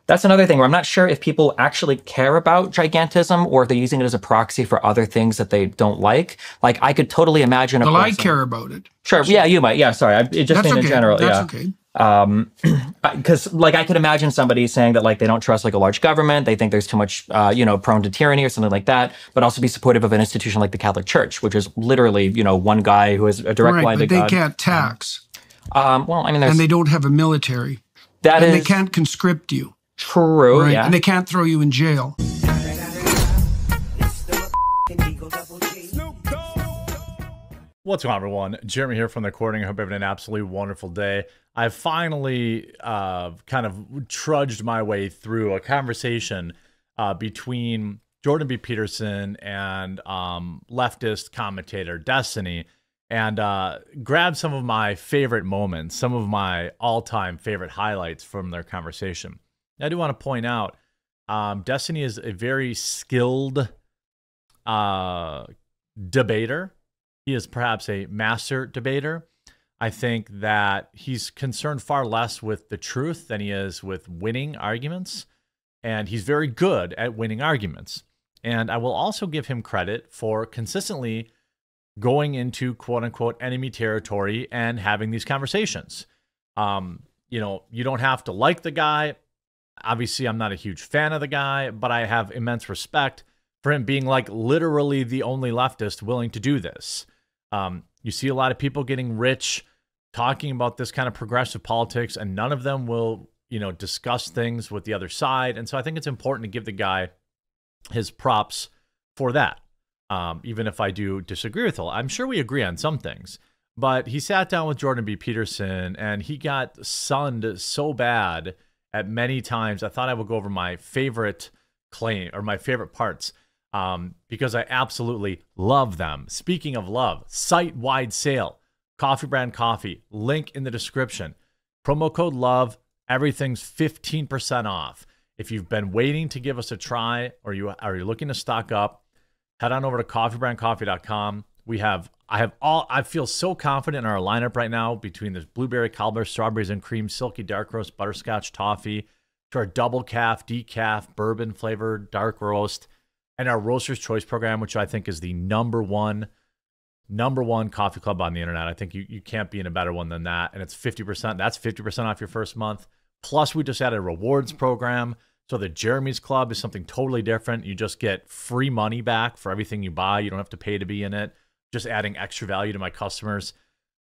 That's another thing where I'm not sure if people actually care about gigantism or if they're using it as a proxy for other things that they don't like. Like, I could totally imagine a Well, I person. care about it. Sure. Yeah, you might. Yeah, sorry. It just That's in okay. general. That's Yeah. okay. Because like I could imagine somebody saying that like they don't trust like a large government, they think there's too much, prone to tyranny or something like that, but also be supportive of an institution like the Catholic Church, which is literally, one guy who has a direct Right, line to but they God. can't tax. Well, I mean, there's And they don't have a military. that And they is can't conscript you. true. Right. Yeah. And they can't throw you in jail. What's going on, everyone? Jeremy here from the recording. I hope you're having an absolutely wonderful day. I've finally kind of trudged my way through a conversation between Jordan B. Peterson and leftist commentator Destiny, and grabbed some of my favorite moments, some of my all-time favorite highlights from their conversation. I do want to point out, Destiny is a very skilled debater. He is perhaps a master debater. I think that he's concerned far less with the truth than he is with winning arguments. And he's very good at winning arguments. And I will also give him credit for consistently going into quote unquote enemy territory and having these conversations. You don't have to like the guy. Obviously, I'm not a huge fan of the guy, but I have immense respect for him being like literally the only leftist willing to do this. You see a lot of people getting rich talking about this kind of progressive politics, and none of them will, discuss things with the other side. And so I think it's important to give the guy his props for that. Even if I do disagree with him, I'm sure we agree on some things. But he sat down with Jordan B. Peterson and he got sunned so bad at many times. I thought I would go over my favorite claim or my favorite parts. Because I absolutely love them. Speaking of love, site-wide sale, Coffee Brand Coffee, link in the description. Promo code LOVE, everything's 15% off. If you've been waiting to give us a try or you're looking to stock up, head on over to coffeebrandcoffee.com. I feel so confident in our lineup right now between this blueberry cobbler, strawberries and cream, silky dark roast, butterscotch toffee, to our double calf, decaf, bourbon flavored dark roast, and our Roaster's Choice program, which I think is the number one coffee club on the internet. I think you can't be in a better one than that. And it's 50%. That's 50% off your first month. Plus, we just added a rewards program. So the Jeremy's Club is something totally different. You just get free money back for everything you buy. You don't have to pay to be in it. Just adding extra value to my customers.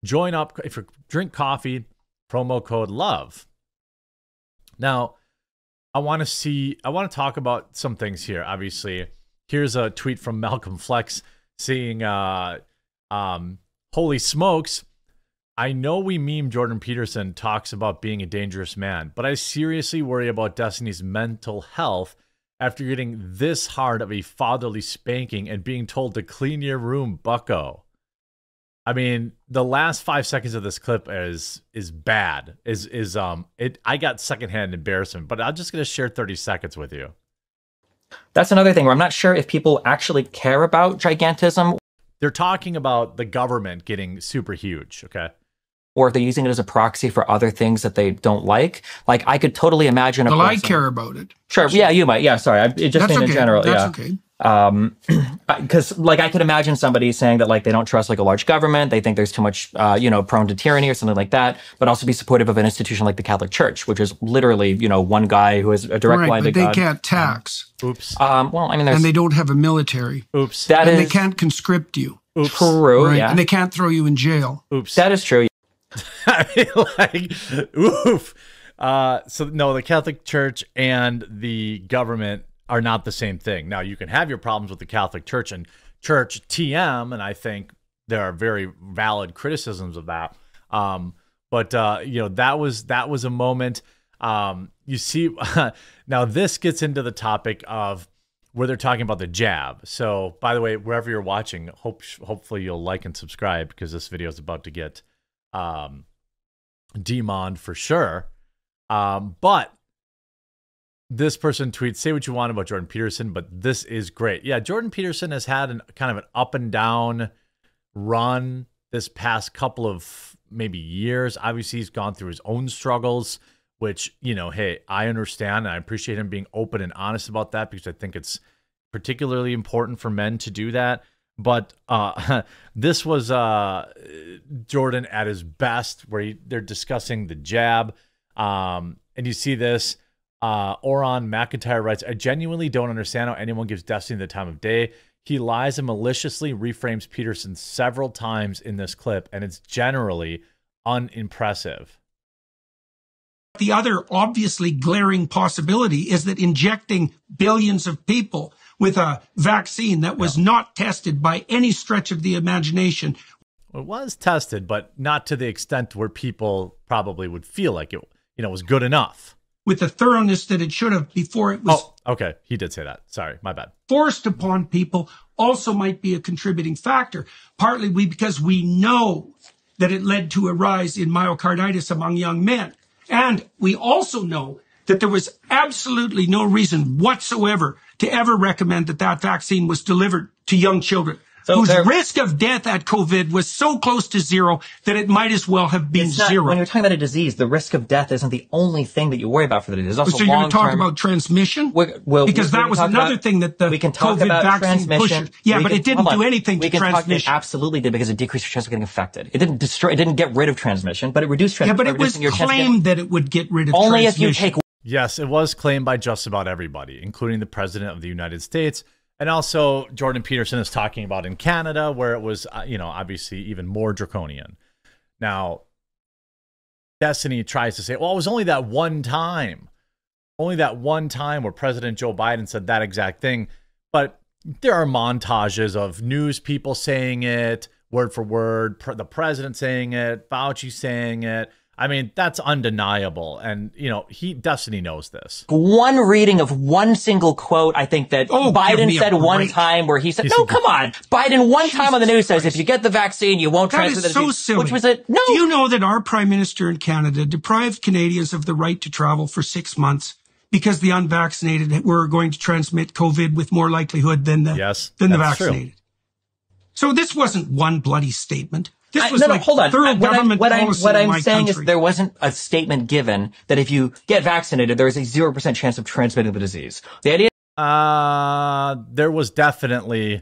Join up. If you drink coffee, promo code LOVE. Now, I want to talk about some things here, obviously. Here's a tweet from Malcolm Flex saying, holy smokes, I know we meme Jordan Peterson talks about being a dangerous man, but I seriously worry about Destiny's mental health after getting this hard of a fatherly spanking and being told to clean your room, bucko. I mean, the last 5 seconds of this clip is bad. I got secondhand embarrassment, but I'm just going to share 30 seconds with you. That's another thing where I'm not sure if people actually care about gigantism. They're talking about the government getting super huge, okay? Or if they're using it as a proxy for other things that they don't like. Like, I could totally imagine a Well, person. I care about it. Sure. Yeah, you might. Yeah, sorry. It just That's in okay. general. That's Yeah. okay. Because like I could imagine somebody saying that like they don't trust like a large government, they think there's too much, prone to tyranny or something like that, but also be supportive of an institution like the Catholic Church, which is literally, one guy who has a direct Right, line to but they God. can't tax. Oops. Well, I mean, there's And they don't have a military. Oops. that And is they can't conscript you. Oops. true. Right. Yeah, And they can't throw you in jail. Oops. that is true. I mean, like, oof. So no, the Catholic Church and the government are not the same thing. Now, you can have your problems with the Catholic Church and Church TM, and I think there are very valid criticisms of that. But that was a moment. You see, now this gets into the topic of where they're talking about the jab. So, by the way, wherever you're watching, hopefully you'll like and subscribe because this video is about to get demoned for sure. But this person tweets, say what you want about Jordan Peterson, but this is great. Yeah, Jordan Peterson has had kind of an up and down run this past couple of maybe years. Obviously, he's gone through his own struggles which, you know, hey, I understand and I appreciate him being open and honest about that, because I think it's particularly important for men to do that. But this was Jordan at his best, where they're discussing the jab. And you see this. Oron McIntyre writes, I genuinely don't understand how anyone gives Destiny the time of day. He lies and maliciously reframes Peterson several times in this clip, and it's generally unimpressive. The other obviously glaring possibility is that injecting billions of people with a vaccine that was not tested by any stretch of the imagination. It was tested, but not to the extent where people probably would feel like it, you know, was good enough. With the thoroughness that it should have before it was okay. He did say that. Sorry, my bad. Forced upon people also might be a contributing factor, partly because we know that it led to a rise in myocarditis among young men. And we also know that there was absolutely no reason whatsoever to ever recommend that that vaccine was delivered to young children. Whose risk of death at COVID was so close to zero that it might as well have been zero. When you're talking about a disease, the risk of death isn't the only thing that you worry about for the disease. Also, so you're going to talk about transmission? Because that was another thing that the COVID vaccine pushed. Yeah, but it didn't do anything to transmission. It absolutely did, because it decreased your chance of getting infected. It didn't destroy, it didn't get rid of transmission, but it reduced transmission. Yeah, but it was claimed that it would get rid of transmission. Only if you take... Yes, it was claimed by just about everybody, including the President of the United States. And also, Jordan Peterson is talking about in Canada, where it was, you know, obviously even more draconian. Now, Destiny tries to say, well, it was only that one time where President Joe Biden said that exact thing. But there are montages of news people saying it, word for word, the president saying it, Fauci saying it. I mean, that's undeniable. And, you know, Destiny knows this. One reading of one single quote, I think that Biden said one time where he said, no, come on. Biden one time on the news says, if you get the vaccine, you won't transfer the disease. That is so silly. Which was it? No. Do you know that our prime minister in Canada deprived Canadians of the right to travel for 6 months because the unvaccinated were going to transmit COVID with more likelihood than the vaccinated? True. So this wasn't one bloody statement. This was hold on. What I'm saying country. is there wasn't a statement given that if you get vaccinated, there is a 0% chance of transmitting the disease. The idea there was definitely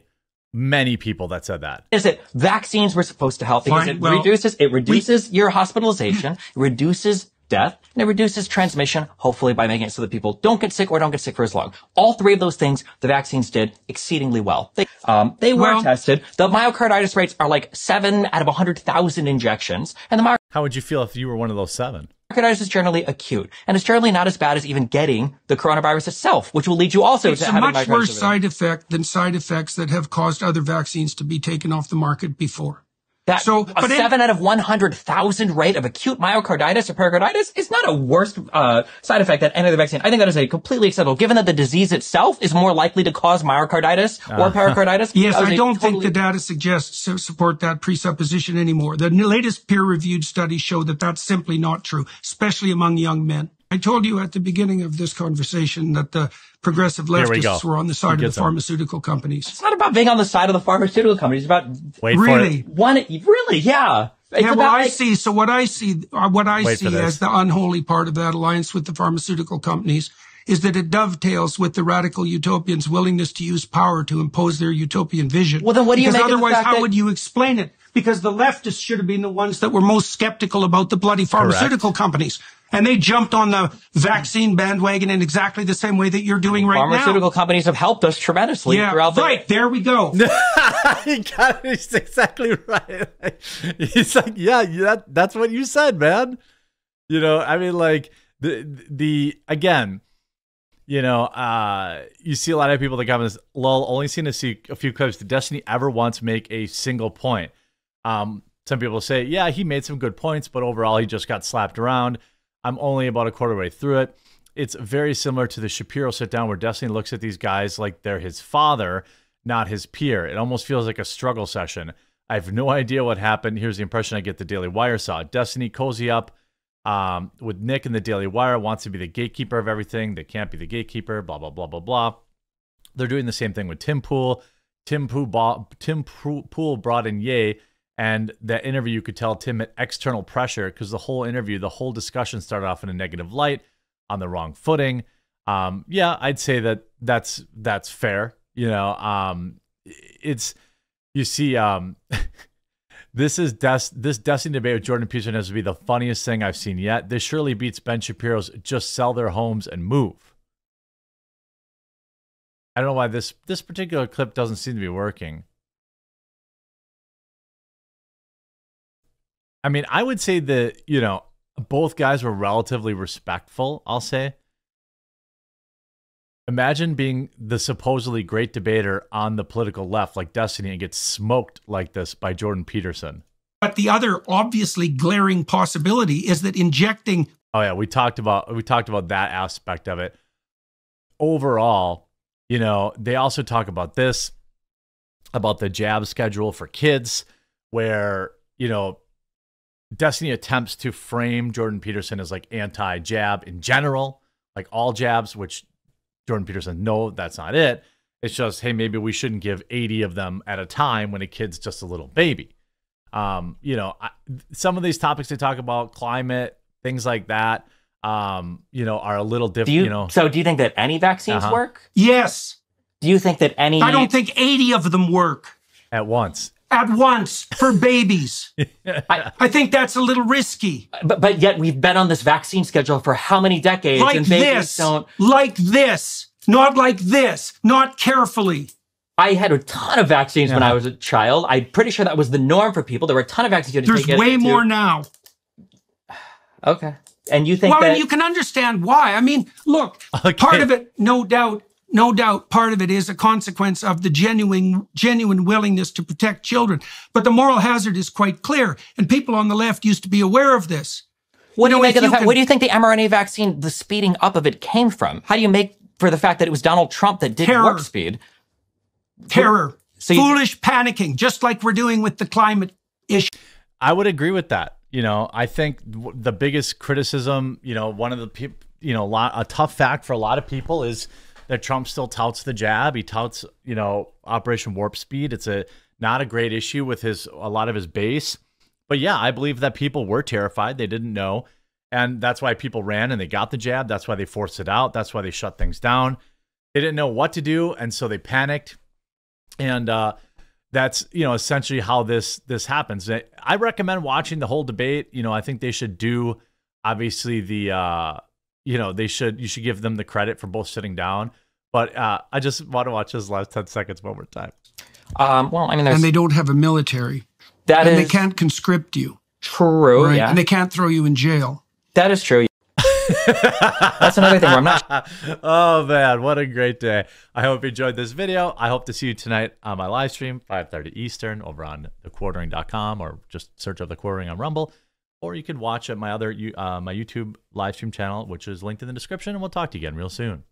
many people that said that. Is that vaccines were supposed to help because it reduces your hospitalization, it reduces death, and it reduces transmission, hopefully by making it so that people don't get sick or don't get sick for as long. All three of those things, the vaccines did exceedingly well. They were tested. The myocarditis rates are like 7 out of 100,000 injections. And the How would you feel if you were one of those 7? Myocarditis is generally acute, and it's generally not as bad as even getting the coronavirus itself, which will lead you also to having myocarditis. It's a much worse side effect than side effects that have caused other vaccines to be taken off the market before. But 7 out of 100,000 rate of acute myocarditis or pericarditis is not a worse side effect than any other vaccine. I think that is a completely acceptable, given that the disease itself is more likely to cause myocarditis or pericarditis. Yes, I don't think the data suggests support that presupposition anymore. The latest peer-reviewed studies show that that's simply not true, especially among young men. I told you at the beginning of this conversation that the progressive leftists were on the side of the pharmaceutical companies. It's not about being on the side of the pharmaceutical companies. It's about yeah. I see. So what I see as the unholy part of that alliance with the pharmaceutical companies is that it dovetails with the radical utopians' willingness to use power to impose their utopian vision. Well, then what do you make of the fact otherwise, how would you explain it? Because the leftists should have been the ones that were most skeptical about the bloody pharmaceutical companies. And they jumped on the vaccine bandwagon in exactly the same way that you're doing right now. Pharmaceutical companies have helped us tremendously throughout there we go. He got it. He's exactly right. He's like, that's what you said, man. You know, I mean, like, again, you know, you see a lot of people that comments, lol, only seen a few clips. Did Destiny ever once make a single point? Some people say, yeah, he made some good points, but overall he just got slapped around. I'm only about a quarter way through it. It's very similar to the Shapiro sit down where Destiny looks at these guys like they're his father, not his peer. It almost feels like a struggle session. I have no idea what happened. Here's the impression I get the Daily Wire saw. Destiny cozy up with Nick and the Daily Wire, wants to be the gatekeeper of everything. They can't be the gatekeeper, blah, blah, blah, blah, blah. They're doing the same thing with Tim Pool. Tim Pool brought in Ye And that interview, you could tell Tim had external pressure because the whole interview, the whole discussion started off in a negative light, on the wrong footing. Yeah, I'd say that's fair. You know, it's, you see, this Destiny debate with Jordan Peterson has to be the funniest thing I've seen yet. This surely beats Ben Shapiro's just sell their homes and move. I don't know why this particular clip doesn't seem to be working. I mean, I would say that, you know, both guys were relatively respectful, I'll say. Imagine being the supposedly great debater on the political left like Destiny and get smoked like this by Jordan Peterson. But the other obviously glaring possibility is that injecting... Oh yeah, we talked about that aspect of it. Overall, you know, they also talk about this, about the jab schedule for kids, where, you know, Destiny attempts to frame Jordan Peterson as like anti-jab in general, like all jabs, which Jordan Peterson, no, that's not it. It's just, hey, maybe we shouldn't give 80 of them at a time when a kid's just a little baby. You know, some of these topics they talk about, climate, things like that, you know, are a little different. You know, so do you think that any vaccines work? Yes. Do you think that any... I don't think 80 of them work. At once. At once for babies. I think that's a little risky. But yet we've been on this vaccine schedule for how many decades? Like and babies this. don't... Like this. Not like this. Not carefully. I had a ton of vaccines when I was a child. I'm pretty sure that was the norm for people. There were a ton of vaccines you had to take. There's way more now. Okay. And you think that... Well, and you can understand why. I mean, look, part of it, no doubt, part of it is a consequence of the genuine willingness to protect children. But the moral hazard is quite clear, and people on the left used to be aware of this. What do you make of the fact? What do you think the mRNA vaccine, the speeding up of it, came from? How do you make for the fact that it was Donald Trump that did warp speed? Terror. So foolish panicking, just like we're doing with the climate issue. I would agree with that. You know, I think the biggest criticism, you know, one of the people, you know, a tough fact for a lot of people is that Trump still touts the jab. He touts, you know, Operation Warp Speed. It's not a great issue with a lot of his base. But yeah, I believe that people were terrified. They didn't know. And that's why people ran and they got the jab. That's why they forced it out. That's why they shut things down. They didn't know what to do. And so they panicked. And that's, you know, essentially how this happens. I recommend watching the whole debate. You know, I think they should do, obviously, the, you know, you should give them the credit for both sitting down. But I just want to watch his last 10 seconds one more time. Well, I mean, and they don't have a military. And they can't conscript you. True, right? Yeah. And they can't throw you in jail. That is true. That's another thing where I'm not... Oh, man, what a great day. I hope you enjoyed this video. I hope to see you tonight on my live stream, 5:30 Eastern, over on thequartering.com, or just search up The Quartering on Rumble. Or you can watch at my other my YouTube live stream channel, which is linked in the description, and we'll talk to you again real soon.